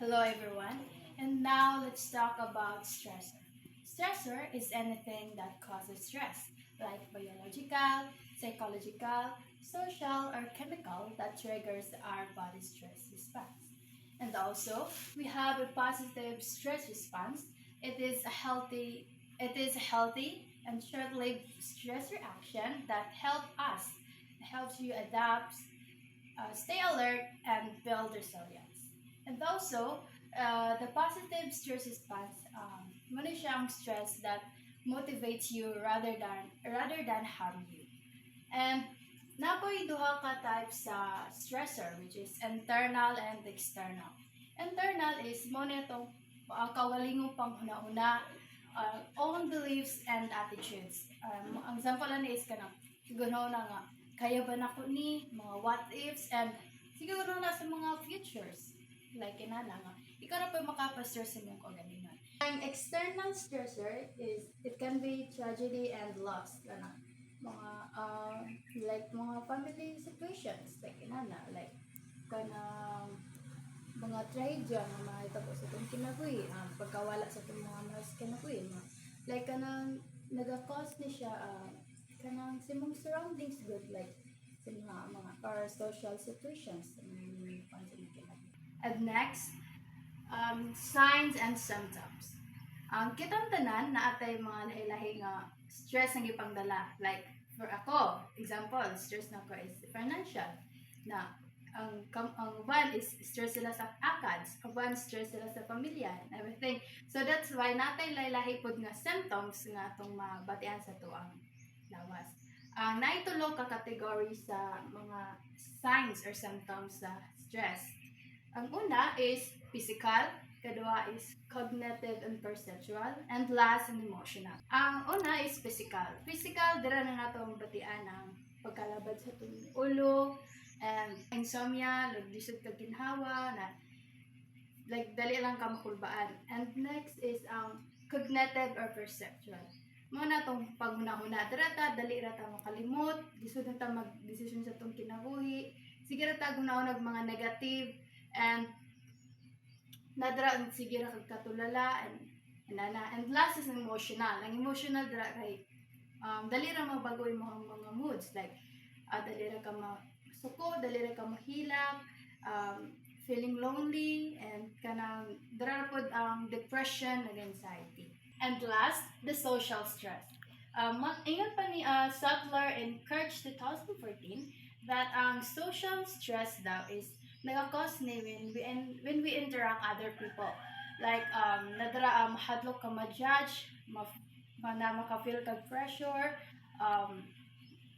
Hello everyone, and now let's talk about stressor. Stressor is anything that causes stress, like biological, psychological, social, or chemical that triggers our body stress response. And also, we have a positive stress response. It is a healthy and short-lived stress reaction that helps you adapt, stay alert, and build resilience. And also, the positive stress response, muna siyang stress that motivates you rather than harm you. And napoy duha ka types sa stressor, which is internal and external. Internal is mo nitong kawalingon pang una-una, own beliefs and attitudes. Ang example na is kanang siguro na nga kaya ba nako ni mga what ifs, and siguro na sa mga futures like inana nga ikaw na pa makapastress sa mong kagalingan. Ang external stressor is it can be tragedy and loss kana mga like mga family situations like inana like kanang mga tragedya nga mahitabo sa itong kinabuhi, pagkawala sa itong mga mas kinabuhi, like kanang naga-cause ni siya kanang sa mga surroundings good like sa mga or social situations and next, signs and symptoms. Ang kitang tanan na atay mga lahi-lahi nga stress ang ipangdala, like for ako example stress na ko is financial na ang one is stress sila sa akads, ang one stress sila sa pamilya and everything. So that's why natay lahi-lahi pod nga symptoms nga atong mabatian sa tuang lawas. Ang naitulo ka category sa mga signs or symptoms sa stress. Ang una is physical, kadua is cognitive and perceptual, and last and emotional. Ang una is physical. Physical, dira na natong batian ang pagkalabad sa itong ulo, and insomnia, nagdisod ka ginhawa, na like dali lang ka makulbaan. And next is cognitive or perceptual. Muna itong paghuna-huna, dali rata makalimot, disod na ta mag-decision sa itong kinabuhi, sige rata guna-unag mga negative, and nadra sige ra kag katulala and last is emotional. Ang emotional dra kay dali ra mabago imong mga moods like dali ra ka masuko, dali ra ka mahilak, feeling lonely, and kanang dra pod ang depression and anxiety. And last, the social stress. Ingon pa ni Sattler in Kirch 2014 that ang social stress daw is nagakos ni when we interact other people. Like, nadara mahadlok ka ma-judge, maka-feel ka pressure,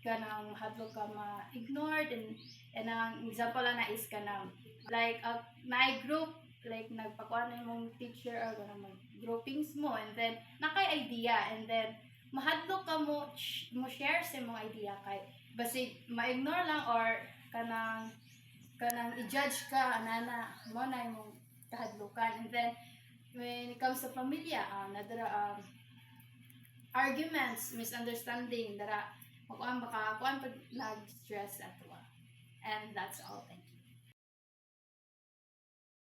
kanang mahadlok ka ma-ignored, and ang example na is kanang, like, my group, like, nagpakuha na yung teacher or kanang groupings mo, and then, nakay idea, and then, mahadlok ka mo share sa mga idea kay, basi ma-ignore lang or kanang i-judge ka anana mo na imong kahadlukan. And then when it comes to pamilya, nadara arguments, misunderstanding, dara kuan pag nag-stress ato. And that's all. Thank you.